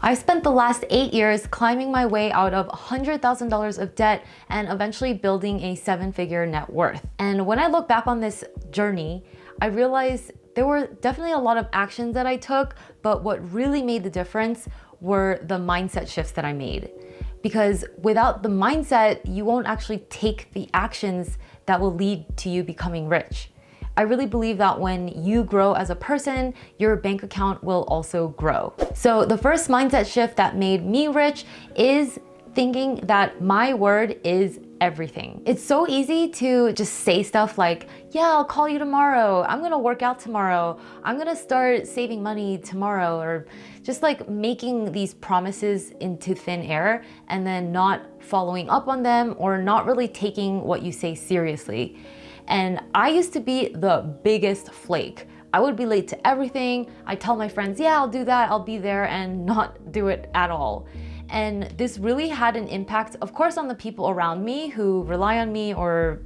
I spent the last 8 years climbing my way out of $100,000 of debt and eventually building a 7-figure net worth. And when I look back on this journey, I realized there were definitely a lot of actions that I took, but what really made the difference were the mindset shifts that I made. Because without the mindset, you won't actually take the actions that will lead to you becoming rich. I really believe that when you grow as a person, your bank account will also grow. So the first mindset shift that made me rich is thinking that my word is everything. It's so easy to just say stuff like, yeah, I'll call you tomorrow. I'm gonna work out tomorrow. I'm gonna start saving money tomorrow, or just like making these promises into thin air and then not following up on them or not really taking what you say seriously. And I used to be the biggest flake. I would be late to everything. I tell my friends, yeah, I'll do that, I'll be there, and not do it at all. And this really had an impact, of course, on the people around me who rely on me or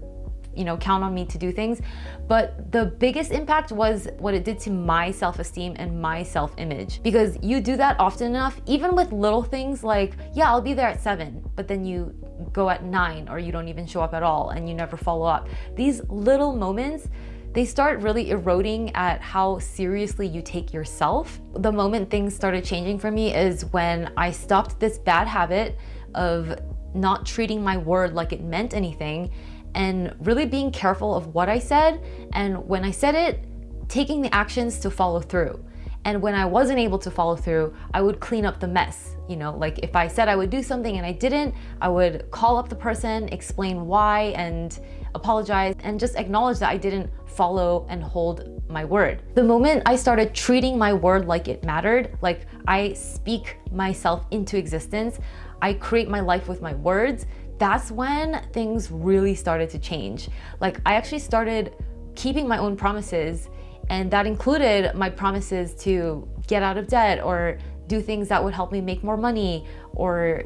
count on me to do things. But the biggest impact was what it did to my self-esteem and my self-image. Because you do that often enough, even with little things like, yeah, I'll be there at 7, but then you go at 9 or you don't even show up at all and you never follow up. These little moments, they start really eroding at how seriously you take yourself. The moment things started changing for me is when I stopped this bad habit of not treating my word like it meant anything and really being careful of what I said, and when I said it, taking the actions to follow through. And when I wasn't able to follow through, I would clean up the mess. Like if I said I would do something and I didn't, I would call up the person, explain why, and apologize, and just acknowledge that I didn't follow and hold my word. The moment I started treating my word like it mattered, like I speak myself into existence, I create my life with my words, that's when things really started to change. Like I actually started keeping my own promises, and that included my promises to get out of debt or do things that would help me make more money or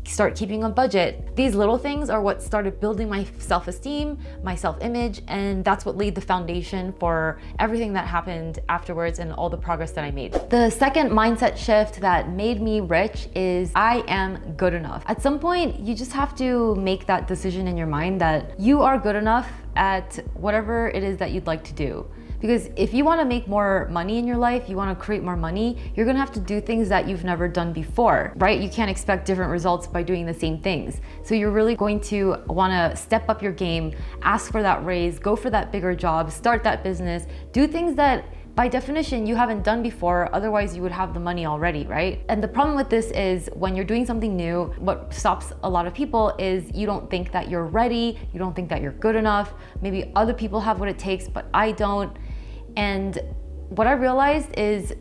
start keeping a budget. These little things are what started building my self-esteem, my self-image, and that's what laid the foundation for everything that happened afterwards and all the progress that I made. The second mindset shift that made me rich is I am good enough. At some point, you just have to make that decision in your mind that you are good enough at whatever it is that you'd like to do. Because if you want to make more money in your life, you want to create more money, you're going to have to do things that you've never done before, right? You can't expect different results by doing the same things. So you're really going to want to step up your game, ask for that raise, go for that bigger job, start that business, do things that by definition you haven't done before, otherwise you would have the money already, right? And the problem with this is when you're doing something new, what stops a lot of people is you don't think that you're ready, you don't think that you're good enough. Maybe other people have what it takes, but I don't. And what I realized is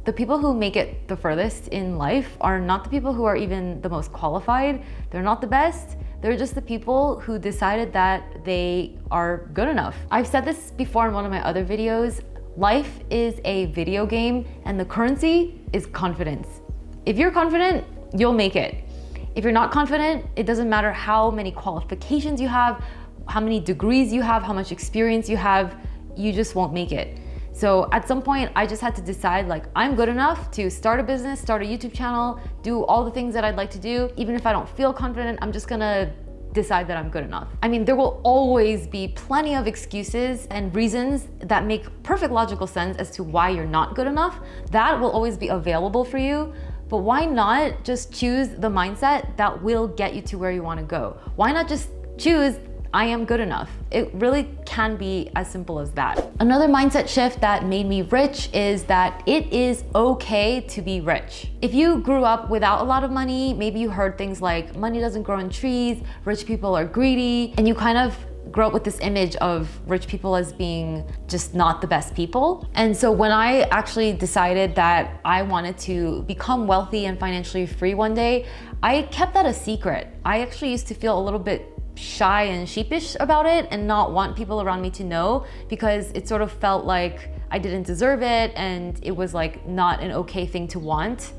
the people who make it the furthest in life are not the people who are even the most qualified. They're not the best. They're just the people who decided that they are good enough. I've said this before in one of my other videos. Life is a video game and the currency is confidence. If you're confident, you'll make it. If you're not confident, it doesn't matter how many qualifications you have, how many degrees you have, how much experience you have, you just won't make it. So at some point, I just had to decide like, I'm good enough to start a business, start a YouTube channel, do all the things that I'd like to do. Even if I don't feel confident, I'm just gonna decide that I'm good enough. I mean, there will always be plenty of excuses and reasons that make perfect logical sense as to why you're not good enough. That will always be available for you. But why not just choose the mindset that will get you to where you wanna go? Why not just choose I am good enough? It really can be as simple as that. Another mindset shift that made me rich is that it is okay to be rich. If you grew up without a lot of money, maybe you heard things like money doesn't grow on trees, rich people are greedy, and you kind of grow up with this image of rich people as being just not the best people. And so when I actually decided that I wanted to become wealthy and financially free one day, I kept that a secret. I actually used to feel a little bit shy and sheepish about it and not want people around me to know, because it sort of felt like I didn't deserve it and it was like not an okay thing to want.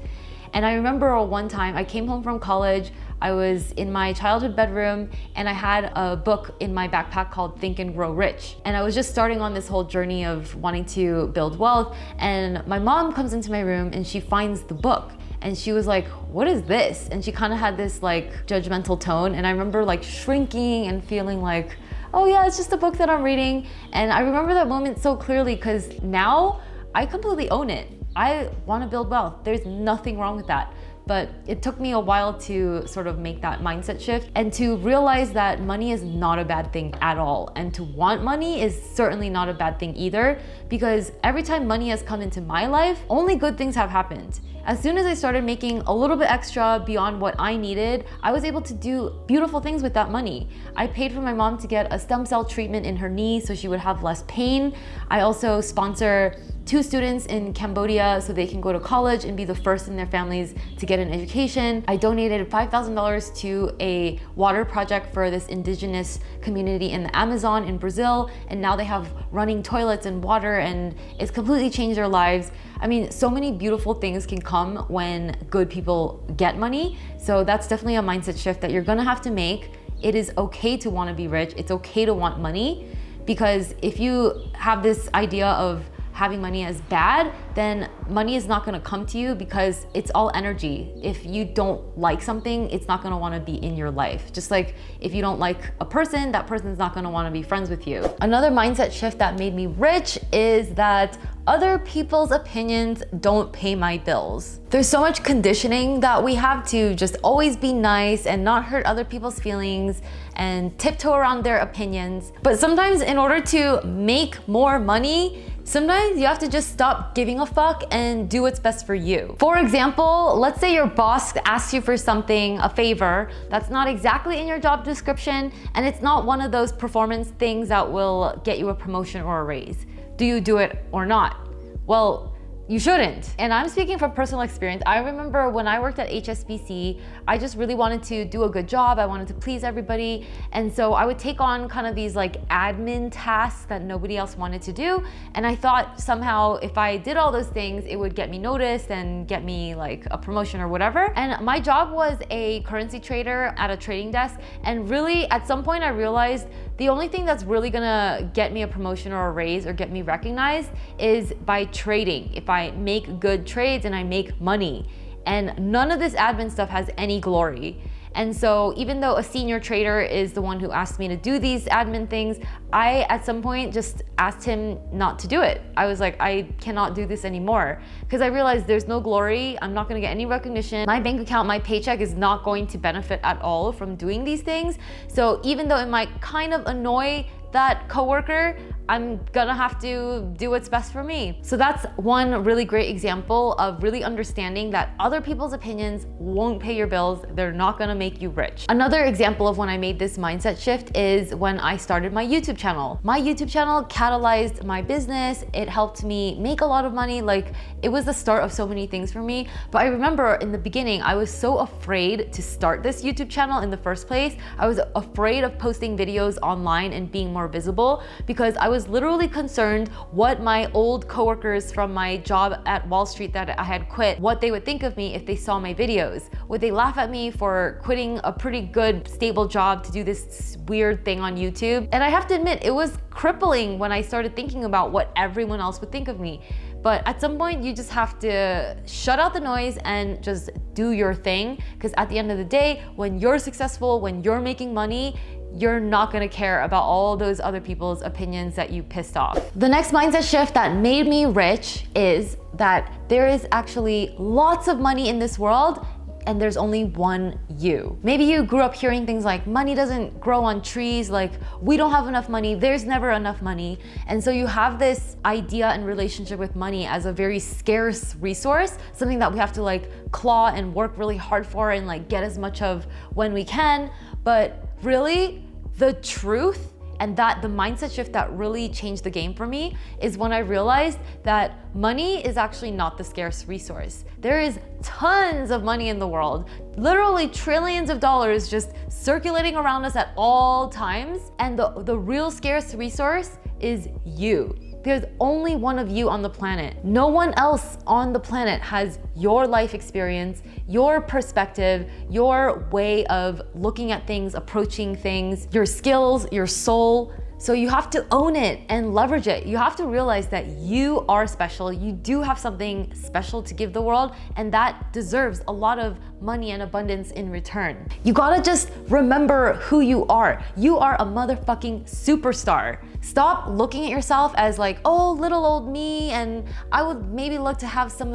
And I remember one time I came home from college, I was in my childhood bedroom and I had a book in my backpack called Think and Grow Rich. And I was just starting on this whole journey of wanting to build wealth, and my mom comes into my room and she finds the book. and she was like, what is this? And she kind of had this like judgmental tone, and I remember like shrinking and feeling like, oh yeah, it's just a book that I'm reading. And I remember that moment so clearly because now I completely own it. I want to build wealth. There's nothing wrong with that. But it took me a while to sort of make that mindset shift and to realize that money is not a bad thing at all. And to want money is certainly not a bad thing either, because every time money has come into my life, only good things have happened. As soon as I started making a little bit extra beyond what I needed, I was able to do beautiful things with that money. I paid for my mom to get a stem cell treatment in her knee so she would have less pain. I also sponsor 2 students in Cambodia so they can go to college and be the first in their families to get an education. I donated $5,000 to a water project for this indigenous community in the Amazon in Brazil, and now they have running toilets and water, and it's completely changed their lives. I mean, so many beautiful things can come when good people get money. So that's definitely a mindset shift that you're gonna have to make. It is okay to want to be rich. It's okay to want money, because if you have this idea of having money as bad, then money is not gonna come to you because it's all energy. If you don't like something, it's not gonna wanna be in your life. Just like if you don't like a person, that person's not gonna wanna be friends with you. Another mindset shift that made me rich is that other people's opinions don't pay my bills. There's so much conditioning that we have to just always be nice and not hurt other people's feelings and tiptoe around their opinions. But sometimes in order to make more money, sometimes you have to just stop giving a fuck and do what's best for you. For example, let's say your boss asks you for something, a favor, that's not exactly in your job description, and it's not one of those performance things that will get you a promotion or a raise. Do you do it or not? Well, you shouldn't. And I'm speaking from personal experience. I remember when I worked at HSBC, I just really wanted to do a good job. I wanted to please everybody. And so I would take on kind of these like admin tasks that nobody else wanted to do. And I thought somehow if I did all those things, it would get me noticed and get me like a promotion or whatever. And my job was a currency trader at a trading desk. And really at some point I realized the only thing that's really gonna get me a promotion or a raise or get me recognized is by trading. If I make good trades and I make money. And none of this admin stuff has any glory. And so even though a senior trader is the one who asked me to do these admin things, I at some point just asked him not to do it. I was like, I cannot do this anymore, because I realized there's no glory. I'm not gonna get any recognition. My bank account, my paycheck is not going to benefit at all from doing these things. So even though it might kind of annoy that coworker, I'm gonna have to do what's best for me. So that's one really great example of really understanding that other people's opinions won't pay your bills. They're not gonna make you rich. Another example of when I made this mindset shift is when I started my YouTube channel. My YouTube channel catalyzed my business. It helped me make a lot of money. Like, it was the start of so many things for me. But I remember in the beginning, I was so afraid to start this YouTube channel in the first place. I was afraid of posting videos online and being more visible, because I was literally concerned what my old coworkers from my job at Wall Street that I had quit, what they would think of me if they saw my videos. Would they laugh at me for quitting a pretty good, stable job to do this weird thing on YouTube? And I have to admit, it was crippling when I started thinking about what everyone else would think of me. But at some point, you just have to shut out the noise and just do your thing. Because at the end of the day, when you're successful, when you're making money, you're not gonna care about all those other people's opinions that you pissed off. The next mindset shift that made me rich is that there is actually lots of money in this world, and there's only one you. Maybe you grew up hearing things like money doesn't grow on trees, like we don't have enough money, there's never enough money. And so you have this idea and relationship with money as a very scarce resource, something that we have to like claw and work really hard for and like get as much of when we can. But really, the truth and that the mindset shift that really changed the game for me is when I realized that money is actually not the scarce resource. There is tons of money in the world, literally trillions of dollars just circulating around us at all times. And the real scarce resource is you. There's only one of you on the planet. No one else on the planet has your life experience, your perspective, your way of looking at things, approaching things, your skills, your soul. So you have to own it and leverage it. You have to realize that you are special. You do have something special to give the world, and that deserves a lot of money and abundance in return. You gotta just remember who you are. You are a motherfucking superstar. Stop looking at yourself as like, oh, little old me, and I would maybe look to have some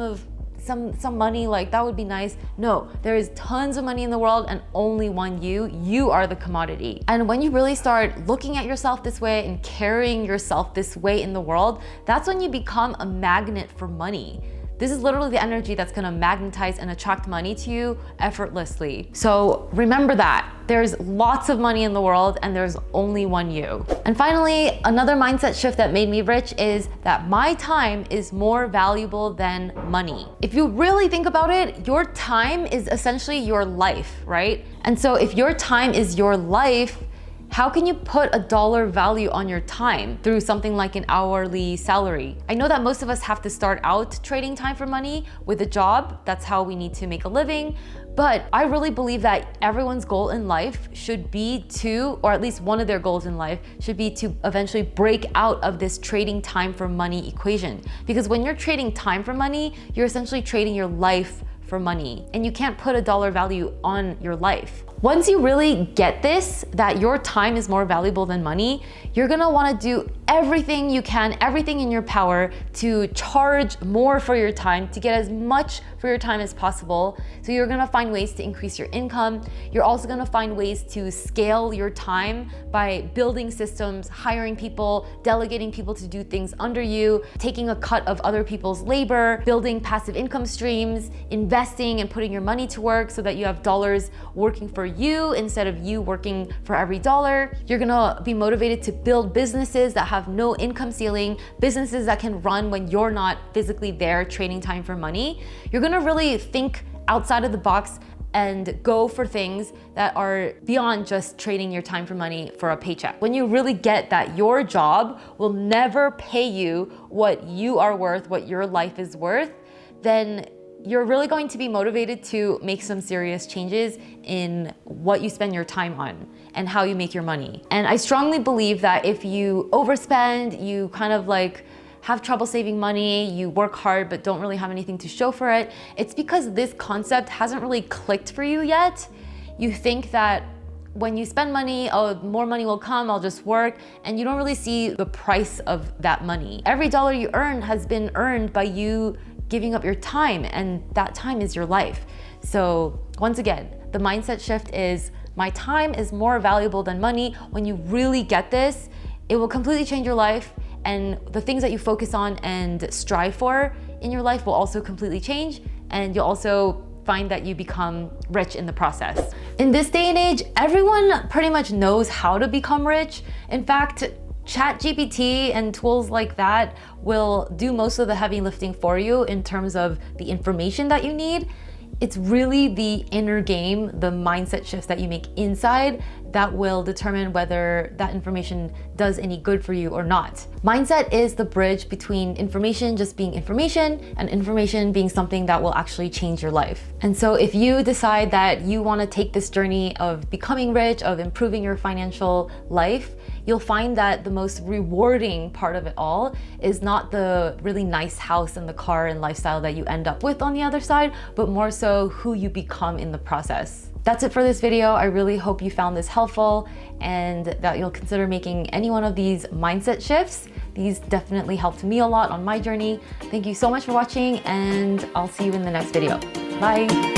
money, like that would be nice. No, there is tons of money in the world and only one you. You are the commodity. And when you really start looking at yourself this way and carrying yourself this way in the world, that's when you become a magnet for money. This is literally the energy that's gonna magnetize and attract money to you effortlessly. So remember that. There's lots of money in the world and there's only one you. And finally, another mindset shift that made me rich is that my time is more valuable than money. If you really think about it, your time is essentially your life, right? And so if your time is your life, how can you put a dollar value on your time through something like an hourly salary? I know that most of us have to start out trading time for money with a job. That's how we need to make a living. But I really believe that everyone's goal in life should be to, or at least one of their goals in life, should be to eventually break out of this trading time for money equation. Because when you're trading time for money, you're essentially trading your life for money, and you can't put a dollar value on your life. Once you really get this, that your time is more valuable than money, you're gonna wanna do everything you can, everything in your power to charge more for your time, to get as much for your time as possible. So you're gonna find ways to increase your income. You're also gonna find ways to scale your time by building systems, hiring people, delegating people to do things under you, taking a cut of other people's labor, building passive income streams, investing and putting your money to work so that you have dollars working for you instead of you working for every dollar. You're gonna be motivated to build businesses that have no income ceiling, businesses that can run when you're not physically there trading time for money. You're gonna really think outside of the box and go for things that are beyond just trading your time for money for a paycheck. When you really get that your job will never pay you what you are worth, what your life is worth, then you're really going to be motivated to make some serious changes in what you spend your time on and how you make your money. And I strongly believe that if you overspend, you kind of like have trouble saving money, you work hard but don't really have anything to show for it, it's because this concept hasn't really clicked for you yet. You think that when you spend money, oh, more money will come, I'll just work, and you don't really see the price of that money. Every dollar you earn has been earned by you giving up your time, and that time is your life. So once again, the mindset shift is my time is more valuable than money. When you really get this, it will completely change your life, and the things that you focus on and strive for in your life will also completely change, and you'll also find that you become rich in the process. In this day and age, everyone pretty much knows how to become rich. In fact, ChatGPT and tools like that will do most of the heavy lifting for you in terms of the information that you need. It's really the inner game, the mindset shifts that you make inside that will determine whether that information does any good for you or not. Mindset is the bridge between information just being information and information being something that will actually change your life. And so if you decide that you want to take this journey of becoming rich, of improving your financial life, you'll find that the most rewarding part of it all is not the really nice house and the car and lifestyle that you end up with on the other side, but more so who you become in the process. That's it for this video. I really hope you found this helpful and that you'll consider making any one of these mindset shifts. These definitely helped me a lot on my journey. Thank you so much for watching, and I'll see you in the next video. Bye.